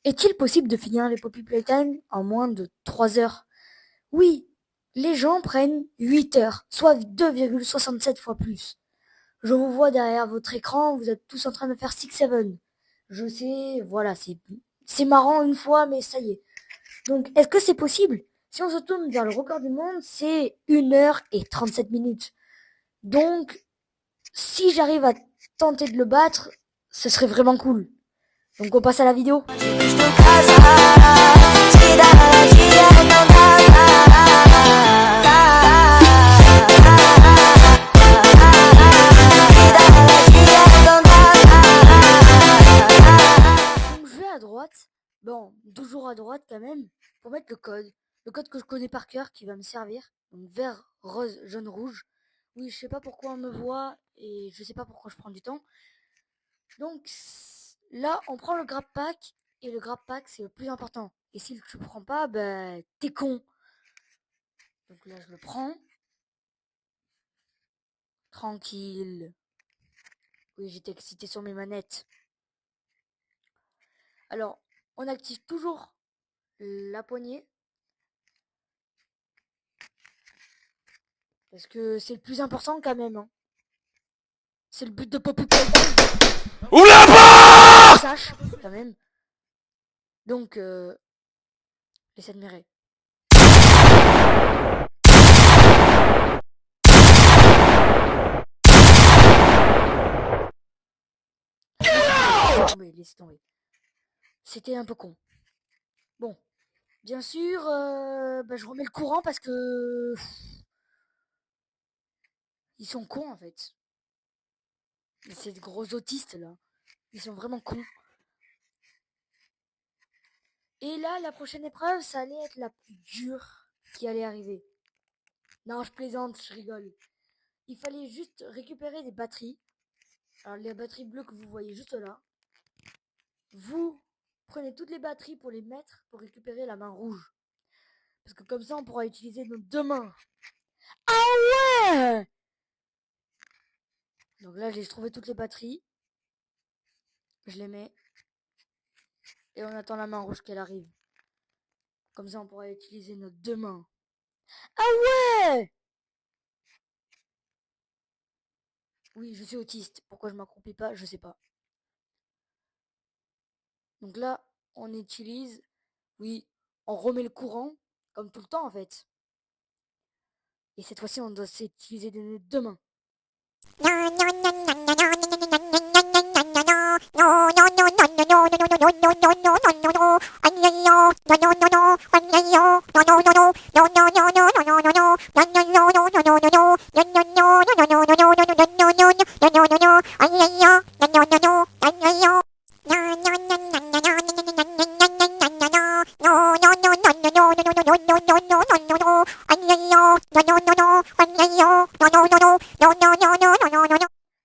Est-il possible de finir les Poppy Playtime en moins de 3 heures? Oui, les gens prennent 8 heures, soit 2,67 fois plus. Je vous vois derrière votre écran, vous êtes tous en train de faire 6-7. Je sais, voilà, c'est marrant une fois, mais ça y est. Donc, est-ce que c'est possible? Si on se tourne vers le record du monde, c'est 1 h et 37 minutes. Donc, si j'arrive à tenter de le battre, ce serait vraiment cool. Donc on passe à la vidéo. Donc je vais à droite, bon, toujours à droite quand même, pour mettre le code. Le code que je connais par cœur qui va me servir. Donc vert, rose, jaune, rouge. Oui, je sais pas pourquoi on me voit et je sais pas pourquoi je prends du temps. Donc là, on prend le grab pack et le grab pack c'est le plus important. Et si tu le prends pas, ben t'es con. Donc là, je le prends. Tranquille. Oui, j'étais excité sur mes manettes. Alors, on active toujours la poignée. Parce que c'est le plus important quand même. Hein. C'est le but de Poppy Playtime. Oula bah Sache, quand même. Donc, laissez admirer. Laissez tomber. C'était un peu con. Bon, bien sûr, je remets le courant parce que ils sont cons en fait. Ces gros autistes là, ils sont vraiment cons. Et là, la prochaine épreuve, ça allait être la plus dure qui allait arriver. Non, je plaisante, je rigole. Il fallait juste récupérer des batteries. Alors les batteries bleues que vous voyez juste là. Vous prenez toutes les batteries pour les mettre pour récupérer la main rouge. Parce que comme ça, on pourra utiliser nos deux mains. Ah ouais! Donc là, j'ai trouvé toutes les batteries. Je les mets. Et on attend la main rouge qu'elle arrive. Comme ça, on pourra utiliser nos deux mains. Ah ouais! Oui, je suis autiste. Pourquoi je m'accroupis pas, je sais pas. Donc là, on utilise... Oui, on remet le courant. Comme tout le temps, en fait. Et cette fois-ci, on doit utiliser nos deux mains.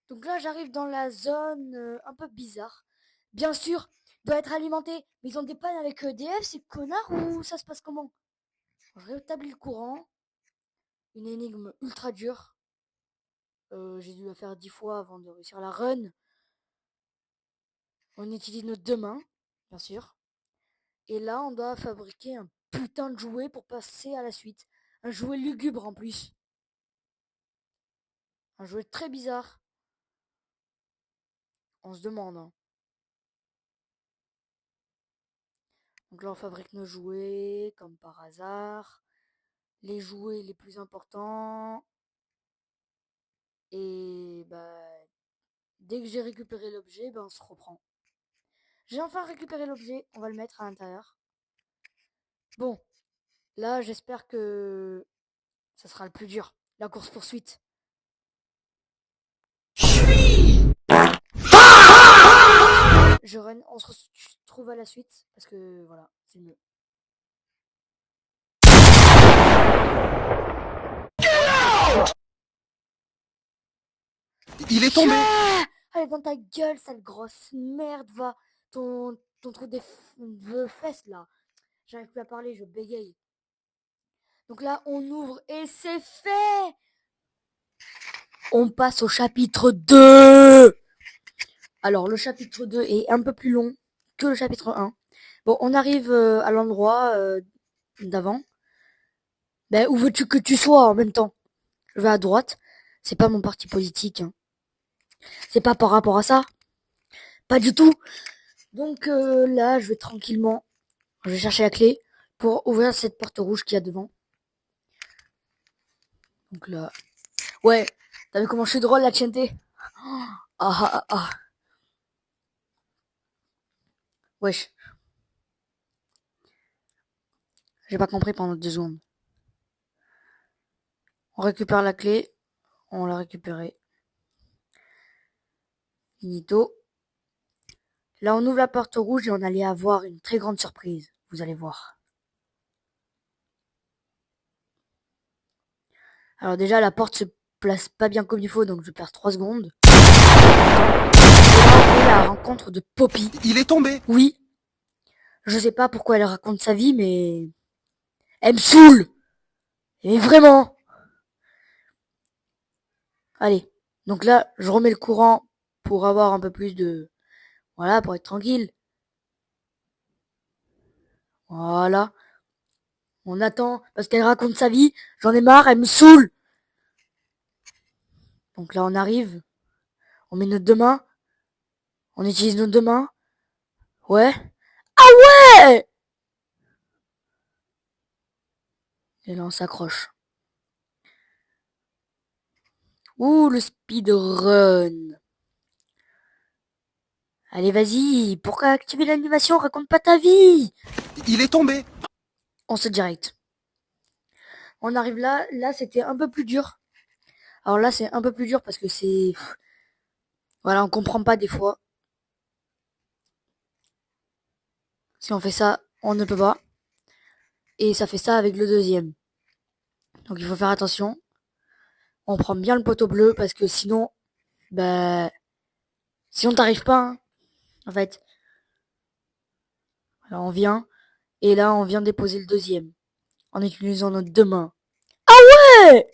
Donc là, j'arrive dans la zone un peu bizarre. Bien sûr, doit être alimenté. Mais ils ont des pannes avec EDF, ces connards, ou ça se passe comment? Je rétablis le courant. Une énigme ultra dure. J'ai dû la faire 10 fois avant de réussir la run. On utilise nos deux mains, bien sûr. Et là, on doit fabriquer un putain de jouet pour passer à la suite. Un jouet lugubre en plus. Un jouet très bizarre. On se demande. Hein. Donc là, on fabrique nos jouets, comme par hasard. Les jouets les plus importants. Et dès que j'ai récupéré l'objet, on se reprend. J'ai enfin récupéré l'objet, on va le mettre à l'intérieur. Bon, là, j'espère que ça sera le plus dur. La course-poursuite. Je run, on se retrouve à la suite, parce que voilà, c'est mieux. Il est tombé. Allez dans ta gueule, sale grosse merde, va. Ton trou de fesses, là. J'arrive plus à parler, je bégaye. Donc là, on ouvre et c'est fait. On passe au chapitre 2. Alors, le chapitre 2 est un peu plus long que le chapitre 1. Bon, on arrive à l'endroit d'avant. Ben, où veux-tu que tu sois en même temps? Je vais à droite. C'est pas mon parti politique, hein. C'est pas par rapport à ça. Pas du tout. Donc là, je vais tranquillement. Je vais chercher la clé pour ouvrir cette porte rouge qu'il y a devant. Donc là. Ouais. T'as vu comment je suis drôle, la TNT? Ah ah ah ah. Wesh. J'ai pas compris pendant 2 secondes. On récupère la clé. On l'a récupérée. Finito. Là, on ouvre la porte rouge et on allait avoir une très grande surprise. Vous allez voir. Alors déjà, la porte se place pas bien comme il faut, donc je perds 3 secondes. Et là, on fait la rencontre de Poppy. Il est tombé. Oui, je sais pas pourquoi elle raconte sa vie, mais elle me saoule. Et vraiment. Allez. Donc là, je remets le courant pour avoir un peu plus de... Voilà, pour être tranquille. Voilà. On attend parce qu'elle raconte sa vie. J'en ai marre, elle me saoule. Donc là, on arrive. On met nos deux mains. On utilise nos deux mains. Ouais. Ouais. Et là, on s'accroche. Ouh, le speedrun. Allez, vas-y. Pourquoi activer l'animation? Raconte pas ta vie. Il est tombé. On se direct. On arrive là. Là, c'était un peu plus dur. Alors là, c'est un peu plus dur parce que c'est... Voilà, on comprend pas des fois. Si on fait ça, on ne peut pas. Et ça fait ça avec le deuxième. Donc il faut faire attention. On prend bien le poteau bleu parce que sinon, bah, sinon t'arrives pas, hein, en fait. Alors on vient, et là on vient déposer le deuxième, en utilisant notre deux mains. Ouais.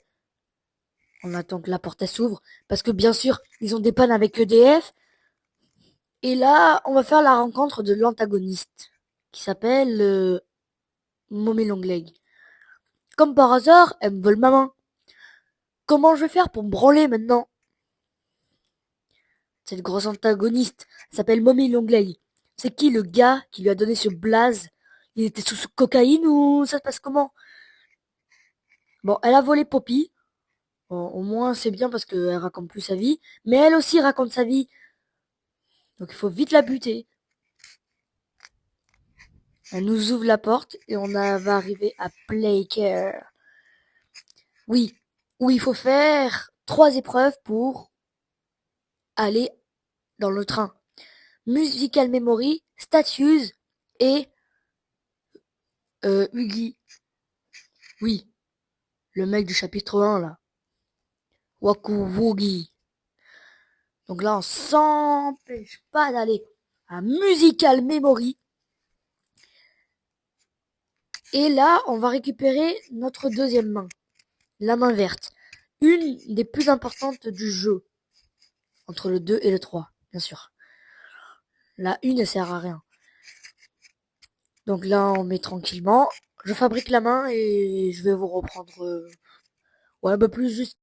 On attend que la porte s'ouvre, parce que bien sûr, ils ont des pannes avec EDF. Et là, on va faire la rencontre de l'antagoniste, qui s'appelle Mommy Longleg. Comme par hasard, elle me vole ma main. Comment je vais faire pour me branler maintenant? Cette grosse antagoniste s'appelle Mommy Longleg. C'est qui le gars qui lui a donné ce blaze? Il était sous cocaïne ou ça se passe comment? Bon, elle a volé Poppy. Bon, au moins, c'est bien parce qu'elle raconte plus sa vie. Mais elle aussi raconte sa vie. Donc il faut vite la buter. Elle nous ouvre la porte et va arriver à Playcare. Oui, où il faut faire 3 épreuves pour aller dans le train. Musical Memory, Statues et Huggy. Oui, le mec du chapitre 1 là. Waku Woogie. Donc là, on s'empêche pas d'aller à Musical Memory. Et là, on va récupérer notre deuxième main, la main verte. Une des plus importantes du jeu. Entre le 2 et le 3, bien sûr. La une, elle sert à rien. Donc là, on met tranquillement. Je fabrique la main et je vais vous reprendre... ouais, un peu plus juste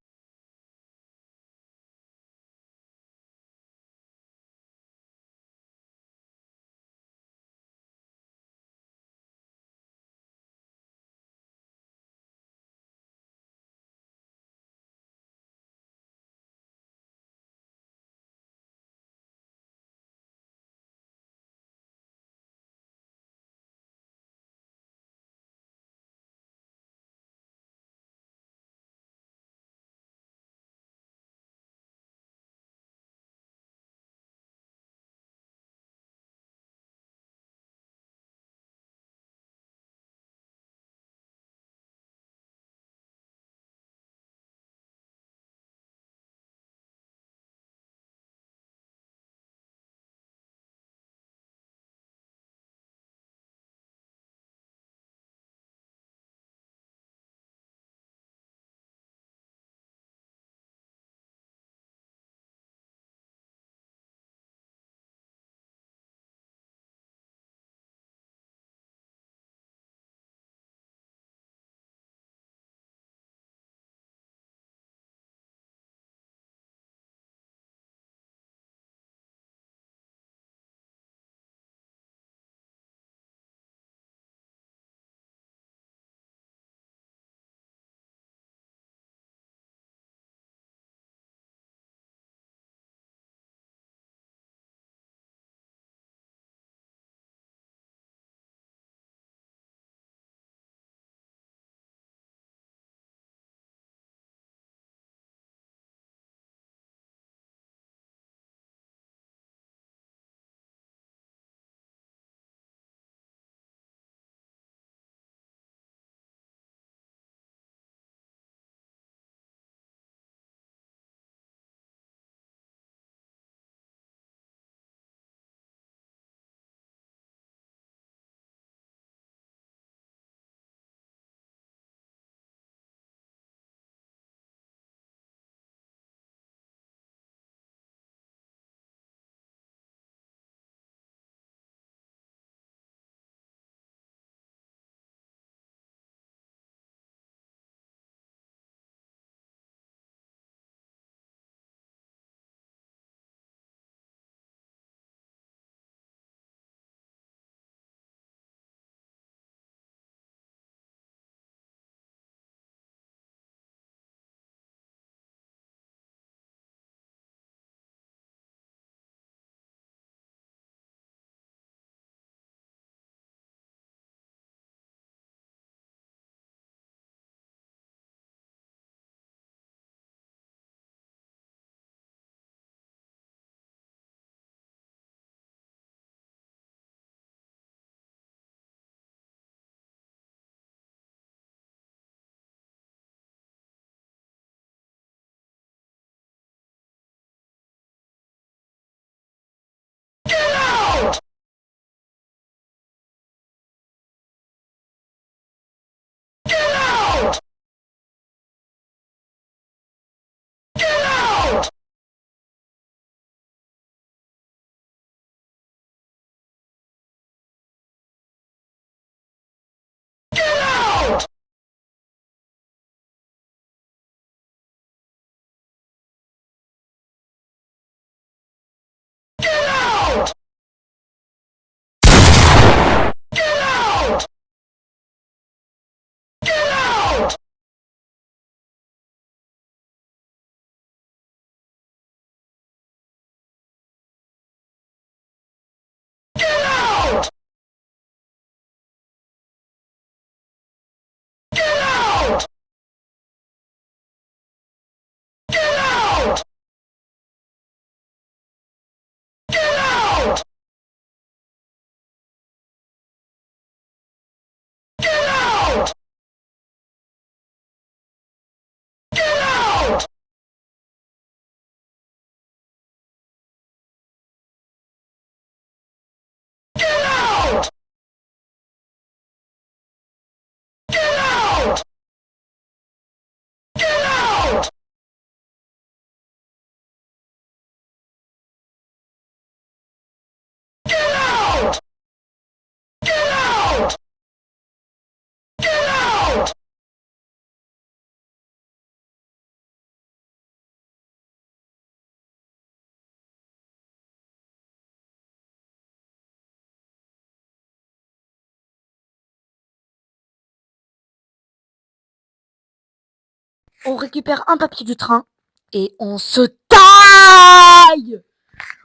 On récupère un papier du train et on se taille.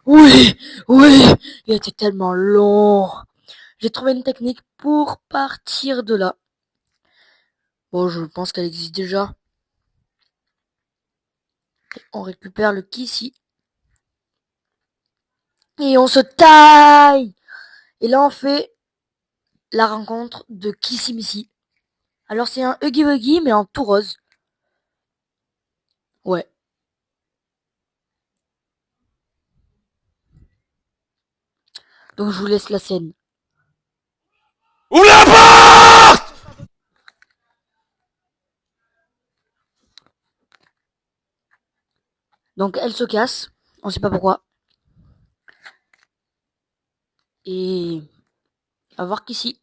Oui, oui, il était tellement long. J'ai trouvé une technique pour partir de là. Bon, je pense qu'elle existe déjà. On récupère le Kissy. Et on se taille. Et là, on fait la rencontre de Kissy Missy. Alors, c'est un Huggy Wuggy, mais en tout rose. Ouais. Donc, je vous laisse la scène. Ouvre la porte! Donc, elle se casse. On sait pas pourquoi. Et à voir Kissy.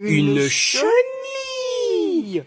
Une chenille!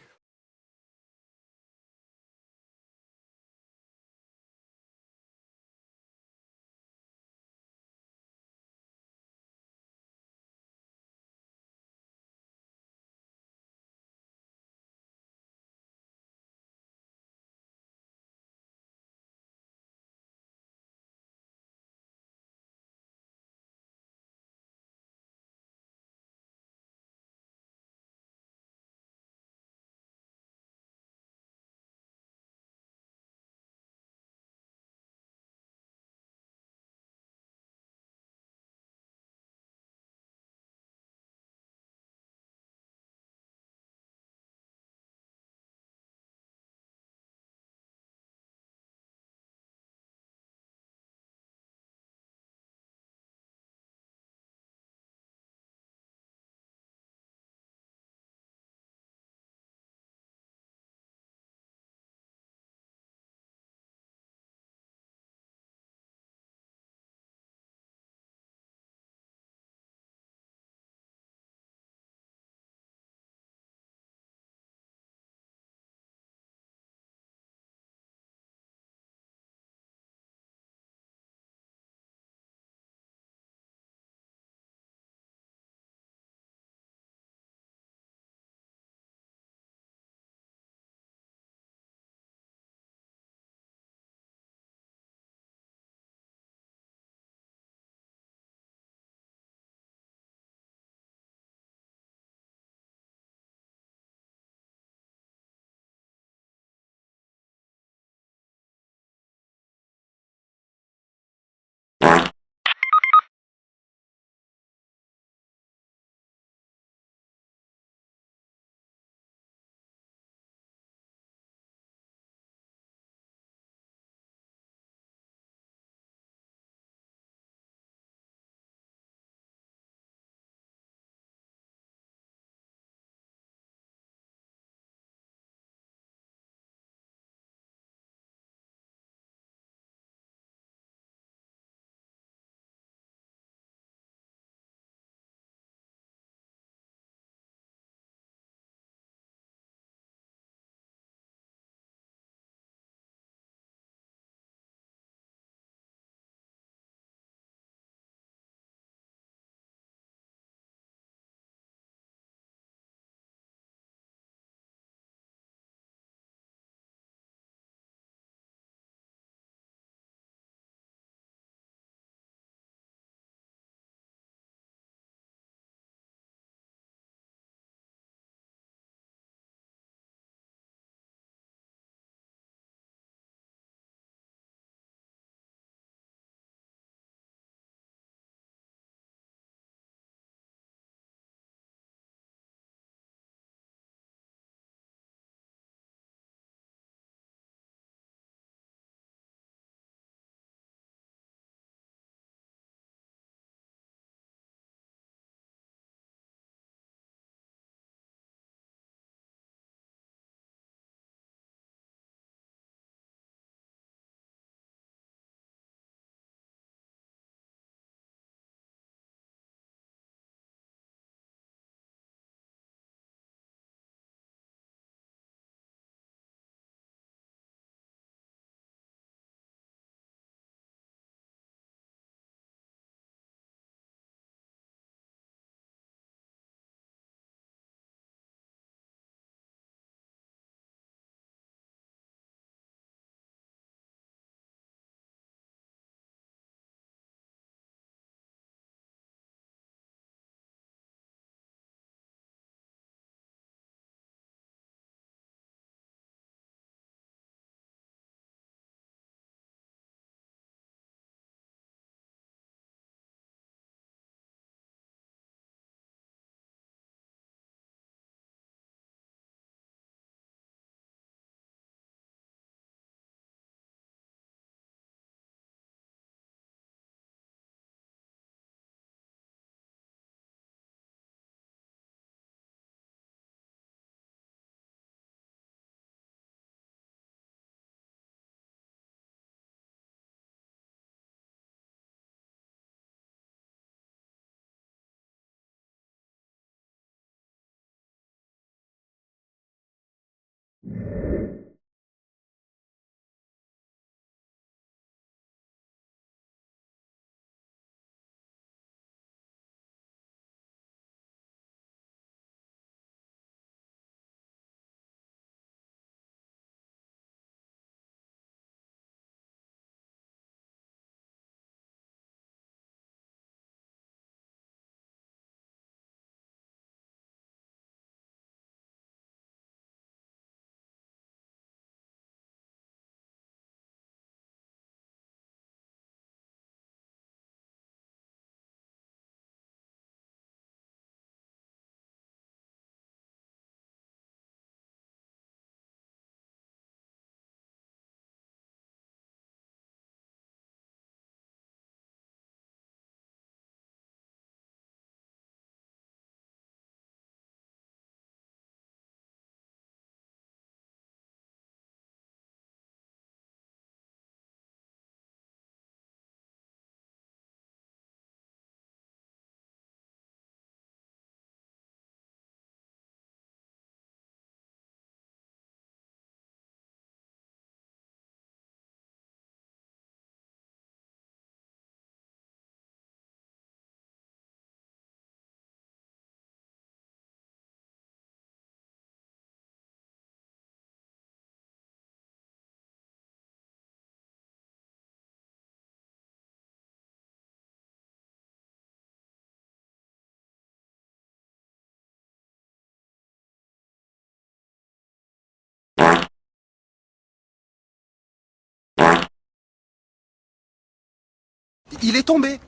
Il est tombé.